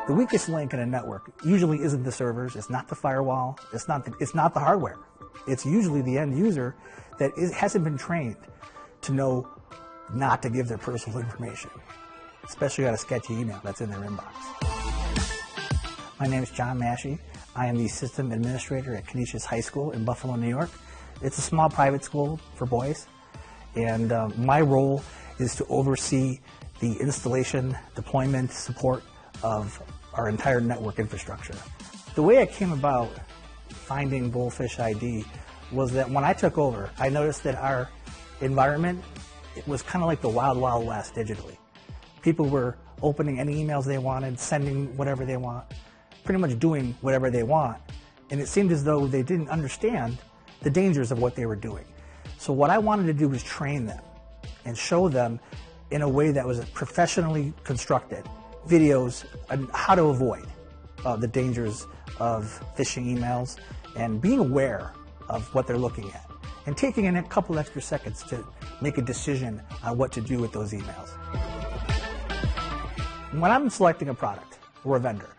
The weakest link in a network usually isn't the servers, it's not the firewall, it's not the hardware. It's usually the end user that hasn't been trained to know not to give their personal information, especially on a sketchy email that's in their inbox. My name is John Masci. I am the system administrator at Canisius High School in Buffalo, New York. It's a small private school for boys, and my role is to oversee the installation, deployment, support of our entire network infrastructure. The way I came about finding BullPhish ID was that when I took over, I noticed that our environment, it was kind of like the wild, wild west digitally. People were opening any emails they wanted, sending whatever they want, pretty much doing whatever they want, and it seemed as though they didn't understand the dangers of what they were doing. So what I wanted to do was train them and show them in a way that was professionally constructed videos on how to avoid the dangers of phishing emails and being aware of what they're looking at and taking in a couple extra seconds to make a decision on what to do with those emails. When I'm selecting a product or a vendor,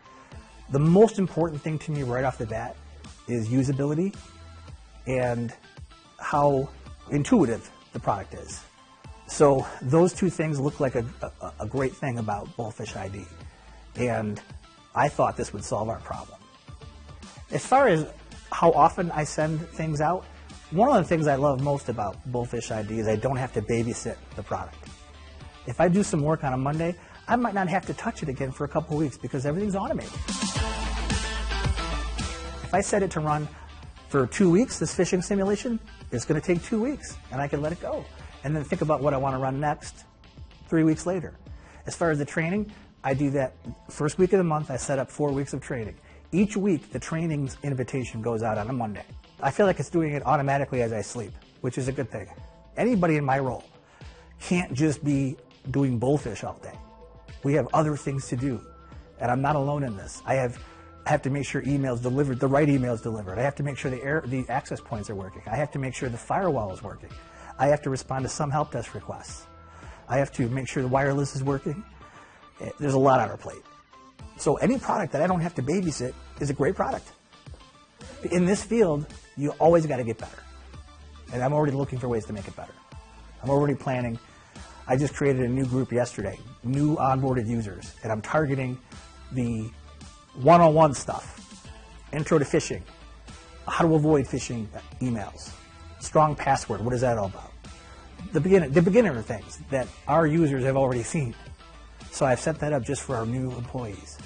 the most important thing to me right off the bat is usability and how intuitive the product is. So those two things look like a great thing about BullPhish ID, and I thought this would solve our problem. As far as how often I send things out, one of the things I love most about BullPhish ID is I don't have to babysit the product. If I do some work on a Monday, I might not have to touch it again for a couple of weeks because everything's automated. If I set it to run for 2 weeks, this phishing simulation, it's going to take 2 weeks, and I can let it go. And then think about what I want to run next 3 weeks later. As far as the training, I do that first week of the month. I set up 4 weeks of training. Each week, the training's invitation goes out on a Monday. I feel like it's doing it automatically as I sleep, which is a good thing. Anybody in my role can't just be doing BullPhish all day. We have other things to do, and I'm not alone in this. I have to make sure emails delivered, the right emails delivered. I have to make sure the access points are working. I have to make sure the firewall is working. I have to respond to some help desk requests. I have to make sure the wireless is working. There's a lot on our plate. So any product that I don't have to babysit is a great product. In this field, you always got to get better. And I'm already looking for ways to make it better. I'm already planning. I just created a new group yesterday, new onboarded users, and I'm targeting the one-on-one stuff, intro to phishing, how to avoid phishing emails, strong password, what is that all about? The beginner things that our users have already seen. So I've set that up just for our new employees.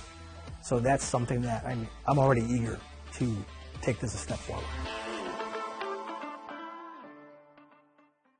So that's something that I'm already eager to take this a step forward.